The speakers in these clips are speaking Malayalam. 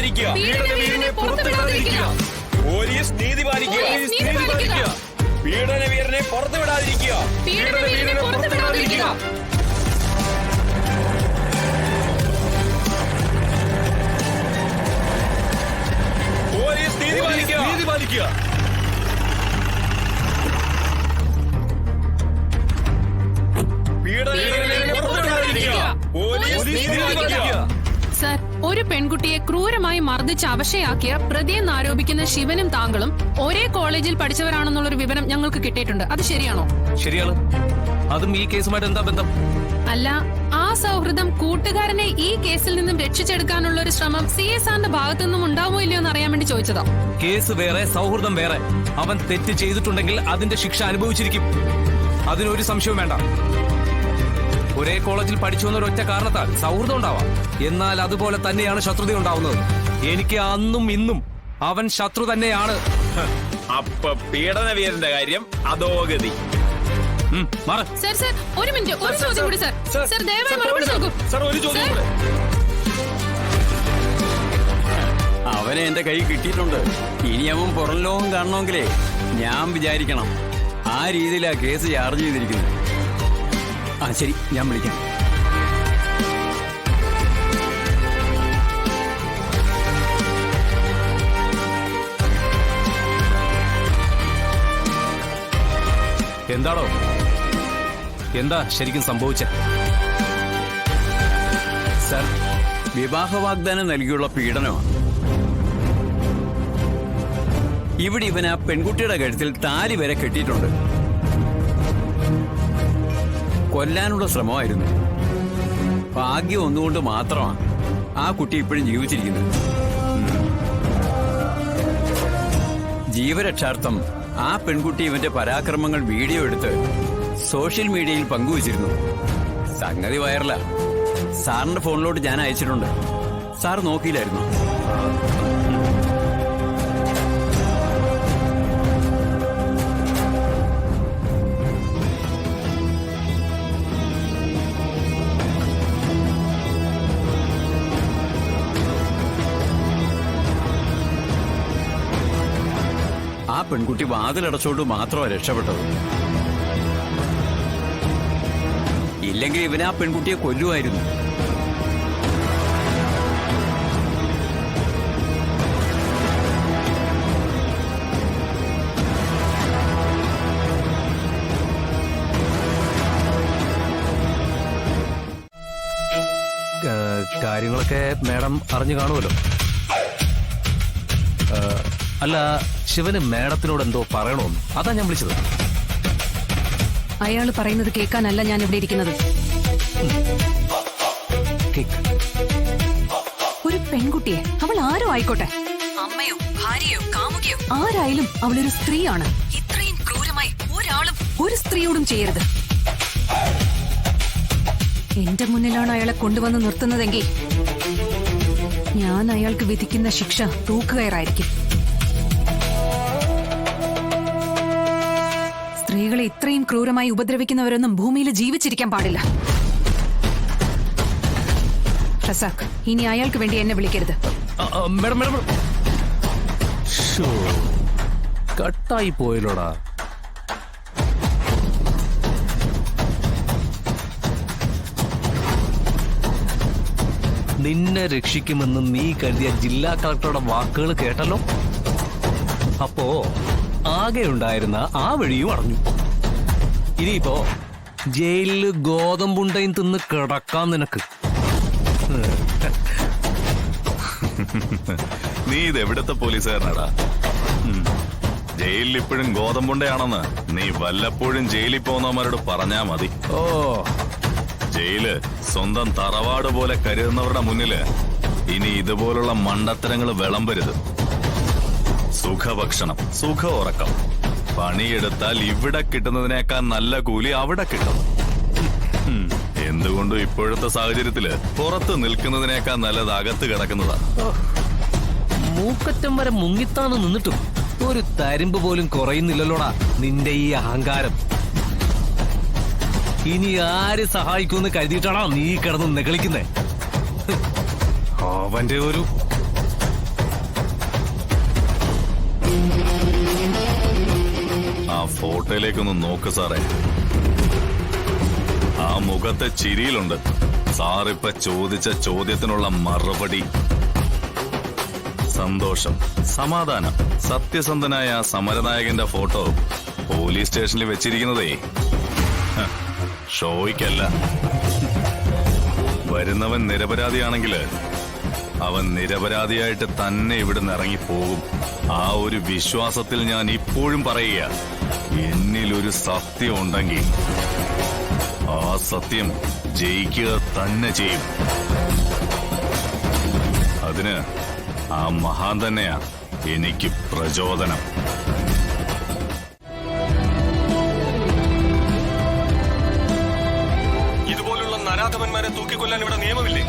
വിടാതിരിക്കുക. പോലീസ് നീതി പാലിക്കുക. പീഡനവീരനെ പുറത്തു വിടാതിരിക്കുക. പോലീസ് നീതി പാലിക്കുക. സർ, ഒരു പെൺകുട്ടിയെ ക്രൂരമായി മർദ്ദിച്ച് അവശയാക്കിയ പ്രതിയെന്ന് ആരോപിക്കുന്ന ശിവനും താങ്കളും ഒരേ കോളേജിൽ പഠിച്ചവരാണെന്നുള്ളൊരു വിവരം ഞങ്ങൾക്ക് കിട്ടിയിട്ടുണ്ട്. അത് ശരിയാണോ? ശരിയാണ്. അതും ഈ കേസുമായിട്ട് എന്താ ബന്ധം? അല്ല, ആ സൗഹൃദം കൂട്ടുകാരനെ ഈ കേസിൽ നിന്നും രക്ഷിച്ചെടുക്കാനുള്ള ഒരു ശ്രമം CS സാറിന്റെ ഭാഗത്തു നിന്നും ഉണ്ടാവുമോ ഇല്ലയോ എന്ന് അറിയാൻ വേണ്ടി ചോദിച്ചതാ. കേസ് വേറെ, സൗഹൃദം വേറെ. അവൻ തെറ്റ് ചെയ്തിട്ടുണ്ടെങ്കിൽ അതിന്റെ ശിക്ഷ അനുഭവിച്ചിരിക്കും. അതിനൊരു സംശയവും വേണ്ട. ഒരേ കോളേജിൽ പഠിച്ചു എന്നൊരൊറ്റ കാരണത്താൽ സൗഹൃദം ഉണ്ടാവാം. എന്നാൽ അതുപോലെ തന്നെയാണ് ശത്രുത ഉണ്ടാവുന്നത്. എനിക്ക് അന്നും ഇന്നും അവൻ ശത്രു തന്നെയാണ്. അപ്പൊ പീഡനവീരന്റെ കാര്യം അധോഗതി. സർ, ഒരു മിനിറ്റ്, ഒരു ചോദ്യം കൂടി സർ. സർ, ദയവായി മറുപടി നോക്കൂ. ഒരു ചോദ്യം കൂടെ. അവനെ എന്റെ കൈ കിട്ടിയിട്ടുണ്ട്. ഇനി അവൻ പുറം ലോകം കാണണമെങ്കിലേ ഞാൻ വിചാരിക്കണം. ആ രീതിയിലാ കേസ് ചാർജ് ചെയ്തിരിക്കുന്നത്. ആ ശരി, ഞാൻ വിളിക്കാം. എന്താണോ? എന്താ ശരിക്കും സംഭവിച്ച? സർ, വിവാഹ വാഗ്ദാനം നൽകിയുള്ള പീഡനമാണ്. ഇവിടെ ഇവൻ ആ പെൺകുട്ടിയുടെ കഴുത്തിൽ താലി വരെ കെട്ടിയിട്ടുണ്ട്. കൊല്ലാനുള്ള ശ്രമമായിരുന്നു. ഭാഗ്യം ഒന്നുകൊണ്ട് മാത്രമാണ് ആ കുട്ടി ഇപ്പോഴും ജീവിച്ചിരിക്കുന്നത്. ജീവരക്ഷാർത്ഥം ആ പെൺകുട്ടി ഇവന്റെ പരാക്രമങ്ങൾ വീഡിയോ എടുത്ത് സോഷ്യൽ മീഡിയയിൽ പങ്കുവച്ചിരുന്നു. സംഗതി വൈറലാ. സാറിന്റെ ഫോണിലോട്ട് ഞാൻ അയച്ചിട്ടുണ്ട്. സാർ നോക്കിയില്ലായിരുന്നു? ആ പെൺകുട്ടി വാതിലടച്ചോണ്ട് മാത്രമാണ് രക്ഷപ്പെട്ടത്. ഇല്ലെങ്കിൽ ഇവൻ ആ പെൺകുട്ടിയെ കൊല്ലുമായിരുന്നു. കാര്യങ്ങളൊക്കെ മാഡം അറിഞ്ഞു കാണുമല്ലോ. അല്ല, ശിവന് മാഡത്തിനോട് എന്തോ പറയണോന്ന്, അതാ ഞാൻ വിളിച്ചത്. അയാൾ പറയുന്നത് കേൾക്കാനല്ല ഞാൻ ഇവിടെ ഇരിക്കുന്നത്. ഒരു പെൺകുട്ടിയെ, അവൾ ആരോ ആയിക്കോട്ടെ, അമ്മയോ ഭാര്യയോ കാമുകിയോ ആരായാലും അവളൊരു സ്ത്രീയാണ്. ഇത്രയും ക്രൂരമായി ഒരാളും ഒരു സ്ത്രീയോടും ചെയ്യരുത്. എന്റെ മുന്നിലാണ് അയാളെ കൊണ്ടുവന്ന് നിർത്തുന്നതെങ്കിൽ ഞാൻ അയാൾക്ക് വിധിക്കുന്ന ശിക്ഷ തൂക്കുകയറായിരിക്കും. സ്ത്രീകളെ ഇത്രയും ക്രൂരമായി ഉപദ്രവിക്കുന്നവരൊന്നും ഭൂമിയിൽ ജീവിച്ചിരിക്കാൻ പാടില്ല. റസാഖ്, ഇനി അയാൾക്ക് വേണ്ടി എന്നെ വിളിക്കരുത്. കട്ടായി പോയല്ലോടാ. നിന്നെ രക്ഷിക്കുമെന്ന് നീ കരുതിയ ജില്ലാ കളക്ടറുടെ വാക്കുകൾ കേട്ടല്ലോ. അപ്പോ ആകെ ഉണ്ടായിരുന്ന ആ വഴിയും അടഞ്ഞു. ഇനിയിപ്പോ ജയിലില് ഗോതമ്പുണ്ടയും തിന്ന് കിടക്കാം നിനക്ക്. നീ ഇതെവിടത്തെ പോലീസുകാരനാടാ? ജയിലിൽ ഇപ്പോഴും ഗോതമ്പുണ്ടയാണെന്ന് നീ വല്ലപ്പോഴും ജയിലിൽ പോകുന്നവന്മാരോട് പറഞ്ഞാ മതി. ഓ, ജയില് സ്വന്തം തറവാട് പോലെ കരുതുന്നവരുടെ മുന്നില് ഇനി ഇതുപോലുള്ള മണ്ടത്തരങ്ങൾ വിളമ്പരുത്. സുഖഭക്ഷണം, സുഖ ഉറക്കം, പണിയെടുത്താൽ ഇവിടെ കിട്ടുന്നതിനേക്കാൾ നല്ല കൂലി അവിടെ കിട്ടും. എന്തുകൊണ്ടും ഇപ്പോഴത്തെ സാഹചര്യത്തില് പുറത്ത് നിൽക്കുന്നതിനേക്കാൾ നല്ലത് അകത്ത് കിടക്കുന്നതാ. മൂക്കറ്റം വരെ മുങ്ങിത്താന്ന് നിന്നിട്ടും ഒരു തരിമ്പ് പോലും കുറയുന്നില്ലല്ലോടാ നിന്റെ ഈ അഹങ്കാരം. ഇനി ആര് സഹായിക്കുമെന്ന് കരുതിയിട്ടാണോ നീ കിടന്ന് നെകളിക്കുന്നേ? അവന്റെ ഒരു ആ ഫോട്ടോയിലേക്കൊന്ന് നോക്ക് സാറേ. ആ മുഖത്തെ ചിരിയിലുണ്ട് സാറിപ്പ ചോദിച്ച ചോദ്യത്തിനുള്ള മറുപടി. സന്തോഷം, സമാധാനം. സത്യസന്ധനായ ആ സമരനായകന്റെ ഫോട്ടോ പോലീസ് സ്റ്റേഷനിൽ വെച്ചിരിക്കുന്നതേ ഷോയ്ക്കല്ല. വരുന്നവൻ നിരപരാധിയാണെങ്കിൽ അവൻ നിരപരാധിയായിട്ട് തന്നെ ഇവിടുന്ന് ഇറങ്ങിപ്പോകും. ആ ഒരു വിശ്വാസത്തിൽ ഞാൻ ഇപ്പോഴും പറയുക, എന്നിലൊരു സത്യം ഉണ്ടെങ്കിൽ ആ സത്യം ജയിക്കുക തന്നെ ചെയ്യും. അതിന് ആ മഹാൻ തന്നെയാ എനിക്ക് പ്രചോദനം. ഇതുപോലുള്ള നരാധമന്മാരെ തൂക്കിക്കൊല്ലാൻ ഇവിടെ നിയമമില്ലേ?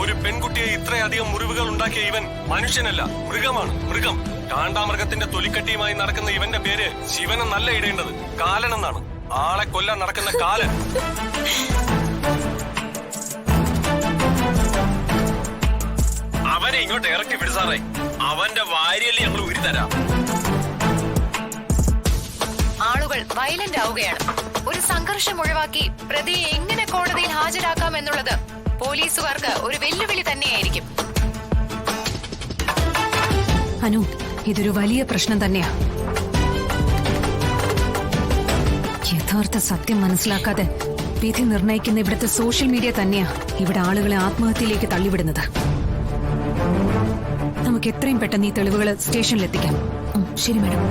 ഒരു പെൺകുട്ടിയെ ഇത്രയധികം മുറിവുകൾ ഉണ്ടാക്കിയ ഇവൻ മനുഷ്യനല്ല, മൃഗമാണ്. മൃഗം. കാണ്ടാമൃഗത്തിന്റെ തൊലിക്കട്ടിയുമായി നടക്കുന്ന ഇവന്റെ പേര് ശിവനെന്നല്ല ഇടേണ്ടത്, കാലൻ എന്നാണ്. ആളെ കൊല്ലാൻ നടക്കുന്ന കാലൻ. അവനെ ഇങ്ങോട്ട് ഇറക്കി വിട് സാറേ. അവന്റെ വാരിയല്ലേ ഞങ്ങൾ ഉരുതരാം. ആളുകൾ വയലന്റ് ആവുകയാണ്. ഒരു സംഘർഷം ഒഴിവാക്കി പ്രതിയെ എങ്ങനെ കോടതിയിൽ ഹാജരാക്കാം എന്നുള്ളത് പോലീസുകാർക്ക് ഒരു വെല്ലുവിളി തന്നെയായിരിക്കും. അനു, ഇതൊരു വലിയ പ്രശ്നം തന്നെയാ. യഥാർത്ഥ സത്യം മനസ്സിലാക്കാതെ വിധി നിർണയിക്കുന്ന ഇവിടുത്തെ സോഷ്യൽ മീഡിയ തന്നെയാ ഇവിടെ ആളുകളെ ആത്മഹത്യയിലേക്ക് തള്ളിവിടുന്നത്. നമുക്ക് എത്രയും പെട്ടെന്ന് ഈ തെളിവുകൾ സ്റ്റേഷനിലെത്തിക്കാം. ശരി മാഡം.